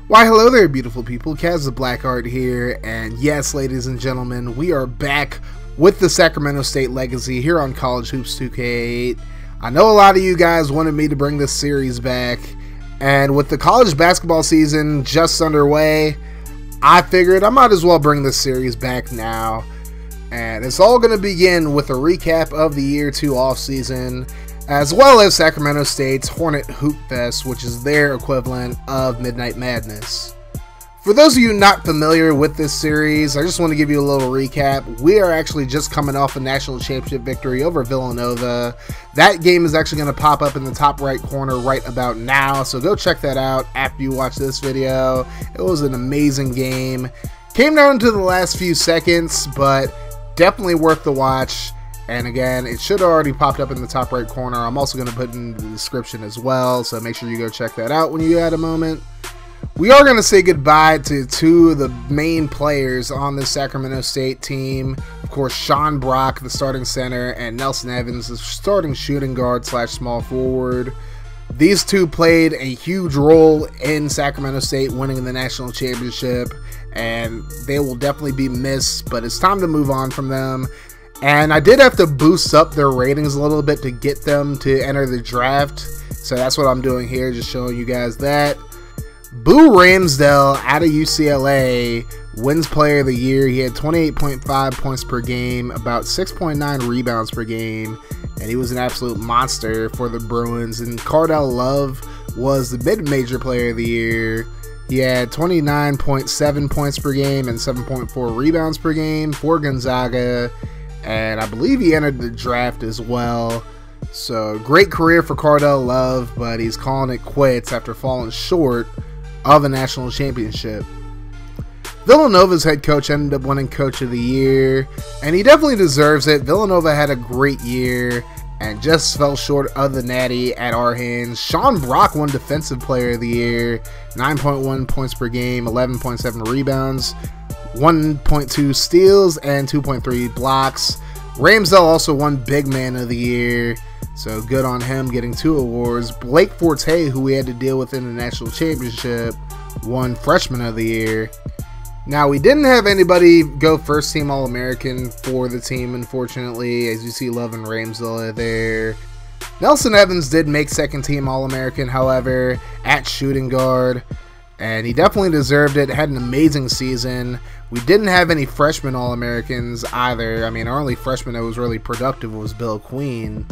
Why hello there beautiful people, Kaz the Blackheart here, and yes ladies and gentlemen, we are back with the Sacramento State Legacy here on College Hoops 2K8. I know a lot of you guys wanted me to bring this series back, and with the college basketball season just underway, I figured I might as well bring this series back now. And it's all going to begin with a recap of the Year 2 offseason, as well as Sacramento State's Hornet Hoopfest, which is their equivalent of Midnight Madness. For those of you not familiar with this series, I just want to give you a little recap. We are actually just coming off a national championship victory over Villanova. That game is actually going to pop up in the top right corner right about now, so go check that out after you watch this video. It was an amazing game. Came down to the last few seconds, but definitely worth the watch. And again, it should have already popped up in the top right corner. I'm also going to put it in the description as well, so make sure you go check that out when you had a moment. We are going to say goodbye to two of the main players on the Sacramento State team. Of course, Shawn, the starting center, and Nelson Evans, the starting shooting guard / small forward. These two played a huge role in Sacramento State winning the national championship, and they will definitely be missed, but it's time to move on from them. And I did have to boost up their ratings a little bit to get them to enter the draft. So that's what I'm doing here, just showing you guys that. Boo Ramsdale out of UCLA wins Player of the Year. He had 28.5 points per game, about 6.9 rebounds per game, and he was an absolute monster for the Bruins. And Cardell Love was the mid-major Player of the Year. He had 29.7 points per game and 7.4 rebounds per game for Gonzaga. And I believe he entered the draft as well. So great career for Cardell Love, but he's calling it quits after falling short of a national championship. Villanova's head coach ended up winning Coach of the Year, and he definitely deserves it. Villanova had a great year and just fell short of the natty at our hands. Shawn won Defensive Player of the Year, 9.1 points per game, 11.7 rebounds, 1.2 steals, and 2.3 blocks. Ramsdale also won Big Man of the Year, so good on him getting 2 awards. Blake Forte, who we had to deal with in the national championship, won Freshman of the Year. Now, we didn't have anybody go first team All-American for the team, unfortunately. As you see, Love and Ramsdale are there. Nelson Evans did make second team All-American, however, at shooting guard, and he definitely deserved it. Had an amazing season. We didn't have any freshman All-Americans either. I mean, our only freshman that was really productive was Bill Queen.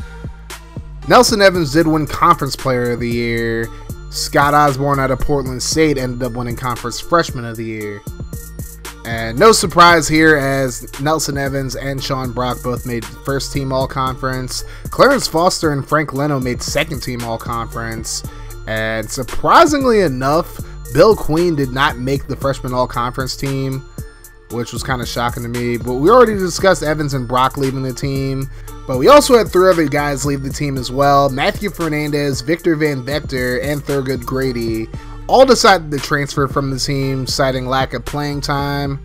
Nelson Evans did win Conference Player of the Year. Scott Osborne out of Portland State ended up winning Conference Freshman of the Year. And no surprise here, as Nelson Evans and Shawn both made first team All-Conference. Clarence Foster and Frank Leno made second team All-Conference. And surprisingly enough, Bill Queen did not make the freshman All-Conference team, which was kind of shocking to me. But we already discussed Evans and Brock leaving the team. But we also had 3 other guys leave the team as well. Matthew Fernandez, Victor Van Vector, and Thurgood Grady all decided to transfer from the team, citing lack of playing time.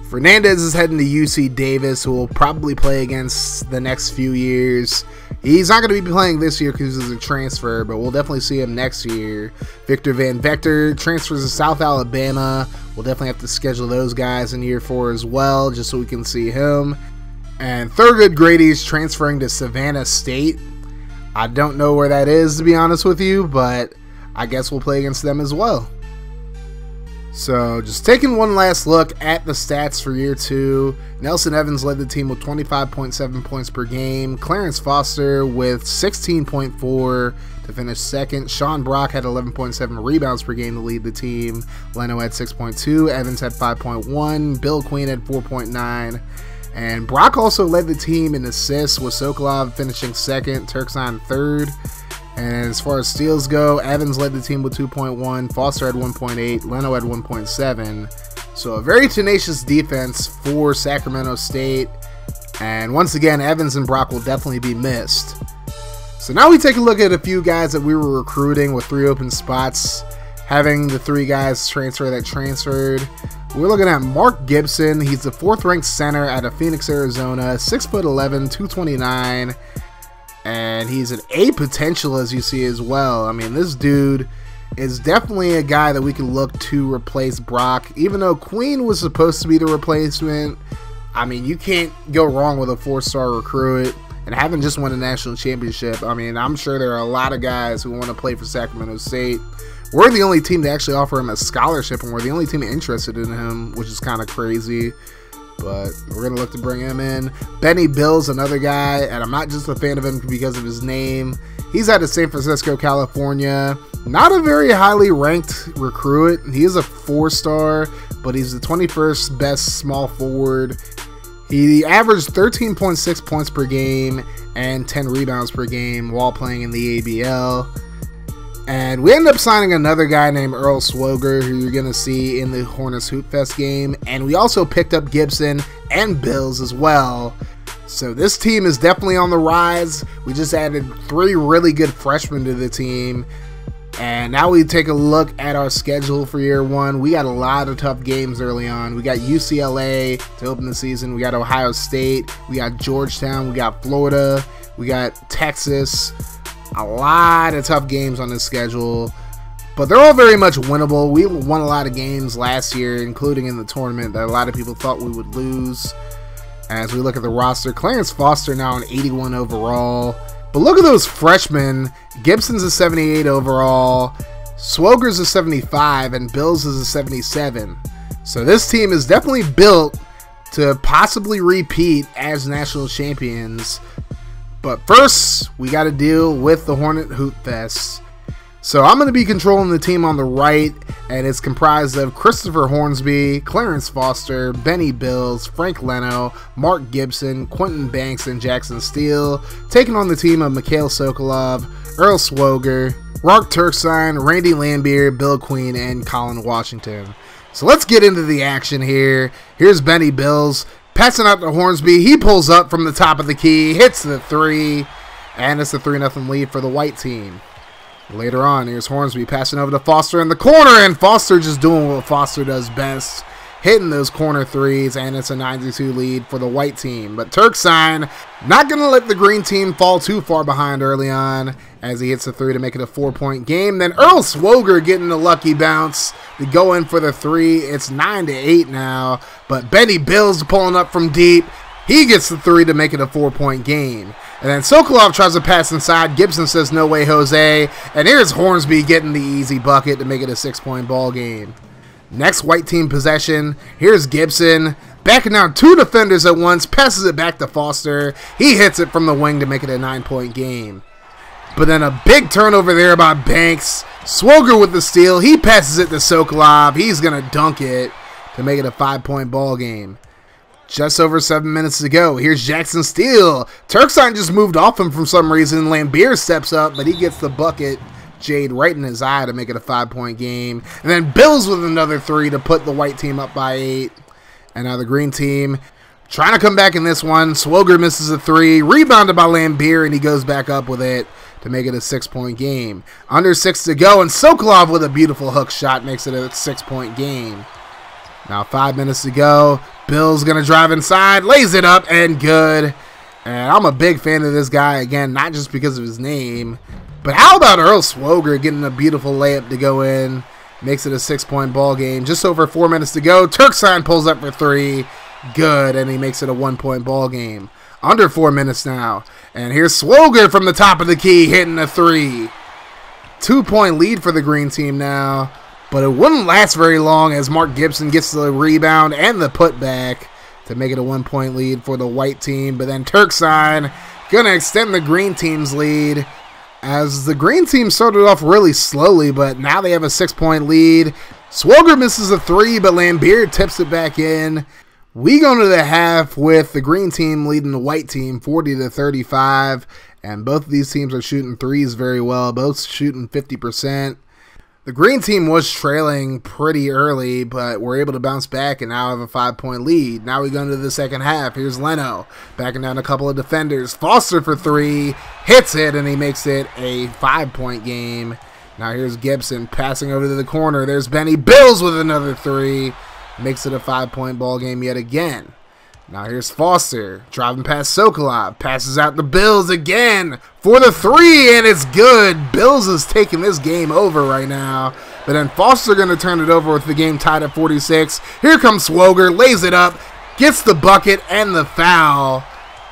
Fernandez is heading to UC Davis, who will probably play against the next few years. He's not going to be playing this year because he's a transfer, but we'll definitely see him next year. Victor Van Vector transfers to South Alabama. We'll definitely have to schedule those guys in year 4 as well, just so we can see him. And Thurgood Grady's transferring to Savannah State. I don't know where that is, to be honest with you, but I guess we'll play against them as well. So, just taking one last look at the stats for year 2. Nelson Evans led the team with 25.7 points per game. Clarence Foster with 16.4 to finish second. Shawn had 11.7 rebounds per game to lead the team. Leno had 6.2. Evans had 5.1. Bill Queen had 4.9. And Brock also led the team in assists, with Sokolov finishing second, Terksein third. And as far as steals go, Evans led the team with 2.1, Foster had 1.8, Leno had 1.7. So a very tenacious defense for Sacramento State. And once again, Evans and Brock will definitely be missed. So now we take a look at a few guys that we were recruiting with 3 open spots, having the 3 guys transfer that transferred. We're looking at Mark Gibson. He's the 4th ranked center out of Phoenix, Arizona, 6'11", 229. And he's an A potential, as you see as well. I mean, this dude is definitely a guy that we can look to replace Brock. Even though Queen was supposed to be the replacement, I mean, you can't go wrong with a 4-star recruit. And having just won a national championship, I mean, I'm sure there are a lot of guys who want to play for Sacramento State. We're the only team to actually offer him a scholarship, and we're the only team interested in him, which is kind of crazy. But we're going to look to bring him in. Benny Bill's another guy, and I'm not just a fan of him because of his name. He's out of San Francisco, California. Not a very highly ranked recruit. He is a 4-star, but he's the 21st best small forward. He averaged 13.6 points per game and 10 rebounds per game while playing in the ABL. And we ended up signing another guy named Earl Swoger, who you're going to see in the Hornets Hoopfest game. And we also picked up Gibson and Bills as well. So this team is definitely on the rise. We just added 3 really good freshmen to the team. And now we take a look at our schedule for year 1. We got a lot of tough games early on. We got UCLA to open the season. We got Ohio State. We got Georgetown. We got Florida. We got Texas. A lot of tough games on this schedule. But they're all very much winnable. We won a lot of games last year, including in the tournament, that a lot of people thought we would lose. As we look at the roster, Clarence Foster now an 81 overall. But look at those freshmen. Gibson's a 78 overall, Swoger's a 75, and Bills is a 77. So this team is definitely built to possibly repeat as national champions. But first, we got to deal with the Hornet Hoopfest. So I'm going to be controlling the team on the right, and it's comprised of Christopher Hornsby, Clarence Foster, Benny Bills, Frank Leno, Mark Gibson, Quentin Banks, and Jackson Steele, taking on the team of Mikhail Sokolov, Earl Swoger, Rarq Terksein, Randy Lambier, Bill Queen, and Colin Washington. So let's get into the action here. Here's Benny Bills, passing out to Hornsby. He pulls up from the top of the key, hits the 3, and it's a 3-0 lead for the white team. Later on, here's Hornsby passing over to Foster in the corner, and Foster just doing what Foster does best, hitting those corner 3s, and it's a 92 lead for the white team. But Terksein not going to let the green team fall too far behind early on as he hits a 3 to make it a 4-point game. Then Earl Swoger getting the lucky bounce to go in for the 3. It's 9-8 now, but Benny Bills pulling up from deep. He gets the 3 to make it a 4-point game. And then Sokolov tries to pass inside. Gibson says, "No way, Jose." And here's Hornsby getting the easy bucket to make it a 6-point ball game. Next white team possession. Here's Gibson backing down 2 defenders at once. Passes it back to Foster. He hits it from the wing to make it a 9-point game. But then a big turnover there by Banks. Swoger with the steal. He passes it to Sokolov. He's going to dunk it to make it a 5-point ball game. Just over 7 minutes to go. Here's Jackson Steele. Terksein just moved off him for some reason. Lambier steps up, but he gets the bucket. Jade right in his eye to make it a 5-point game. And then Bills with another 3 to put the white team up by 8. And now the green team trying to come back in this one. Swoger misses a 3. Rebounded by Lambier, and he goes back up with it to make it a 6-point game. Under 6 to go, and Sokolov with a beautiful hook shot makes it a 6-point game. Now 5 minutes to go. Bill's going to drive inside, lays it up, and good. And I'm a big fan of this guy, again, not just because of his name, but how about Earl Swoger getting a beautiful layup to go in? Makes it a 6-point ball game. Just over 4 minutes to go. Terksein pulls up for 3. Good, and he makes it a 1-point ball game. Under 4 minutes now. And here's Swoger from the top of the key hitting a 3. 2-point lead for the green team now. But it wouldn't last very long as Mark Gibson gets the rebound and the putback to make it a 1-point lead for the white team. But then Terksein going to extend the green team's lead as the green team started off really slowly, but now they have a 6-point lead. Swoger misses a 3, but Lambier tips it back in. We go into the half with the green team leading the white team 40-35, and both of these teams are shooting 3s very well, both shooting 50%. The green team was trailing pretty early, but were able to bounce back and now have a 5-point lead. Now we go into the second half. Here's Leno backing down a couple of defenders. Foster for 3, hits it, and he makes it a 5-point game. Now here's Gibson passing over to the corner. There's Benny Bills with another 3. Makes it a 5-point ball game yet again. Now here's Foster, driving past Sokolov, passes out to Bills again for the three, and it's good. Bills is taking this game over right now, but then Foster going to turn it over with the game tied at 46. Here comes Swoger, lays it up, gets the bucket and the foul,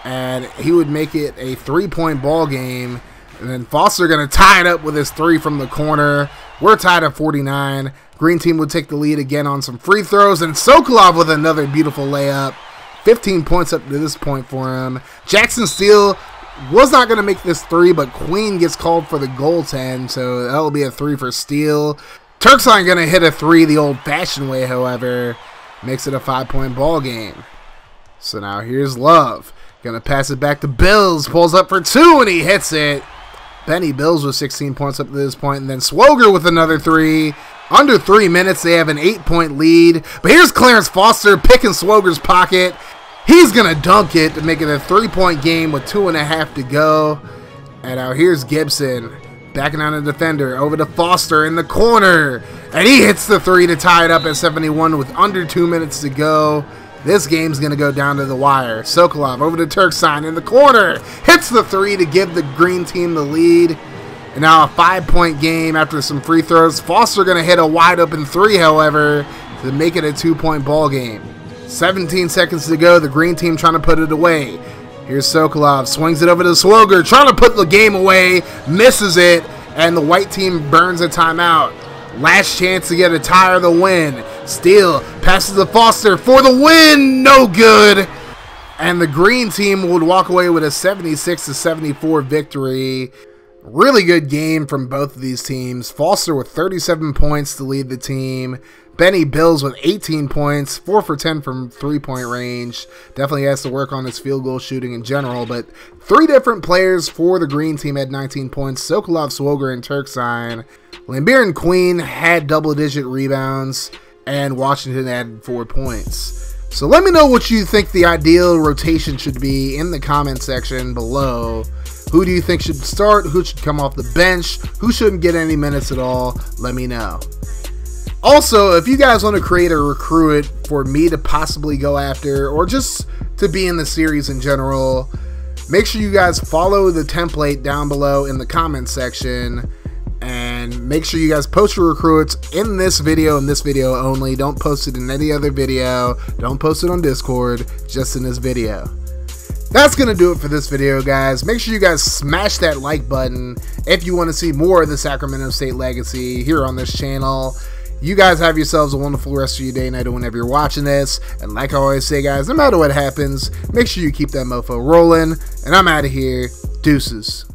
and he would make it a 3-point ball game. And then Foster going to tie it up with his three from the corner. We're tied at 49. Green team would take the lead again on some free throws, and Sokolov with another beautiful layup. 15 points up to this point for him. Jackson Steele was not going to make this three, but Queen gets called for the goaltend, so that'll be a 3 for Steele. Terksein going to hit a 3 the old-fashioned way, however. Makes it a 5-point ball game. So now here's Love. Going to pass it back to Bills. Pulls up for 2, and he hits it. Benny Bills with 16 points up to this point, and then Swoger with another 3. Under 3 minutes, they have an 8-point lead. But here's Clarence Foster picking Swoger's pocket. He's going to dunk it to make it a 3-point game with 2.5 to go. And now here's Gibson backing on the defender over to Foster in the corner. And he hits the 3 to tie it up at 71 with under 2 minutes to go. This game's going to go down to the wire. Sokolov over to Terksein in the corner. Hits the 3 to give the green team the lead. And now a 5-point game after some free throws. Foster going to hit a wide open 3, however, to make it a 2-point ball game. 17 seconds to go. The green team trying to put it away. Here's Sokolov. Swings it over to Swoger. Trying to put the game away. Misses it. And the white team burns a timeout. Last chance to get a tie or the win. Steele passes to Foster for the win. No good. And the green team would walk away with a 76-74 victory. Really good game from both of these teams. Foster with 37 points to lead the team. Benny Bills with 18 points, 4 for 10 from 3-point range. Definitely has to work on his field goal shooting in general, but 3 different players for the green team had 19 points. Sokolov, Swoger, and Terksein. Lambeer and Queen had double-digit rebounds, and Washington had 4 points. So let me know what you think the ideal rotation should be in the comment section below. Who do you think should start? Who should come off the bench? Who shouldn't get any minutes at all? Let me know. Also, if you guys want to create a recruit for me to possibly go after, or just to be in the series in general, make sure you guys follow the template down below in the comment section, and make sure you guys post your recruits in this video and this video only. Don't post it in any other video. Don't post it on Discord, just in this video. That's going to do it for this video, guys. Make sure you guys smash that like button if you want to see more of the Sacramento State Legacy here on this channel. You guys have yourselves a wonderful rest of your day, night, or whenever you're watching this. And like I always say, guys, no matter what happens, make sure you keep that mofo rolling. And I'm out of here. Deuces.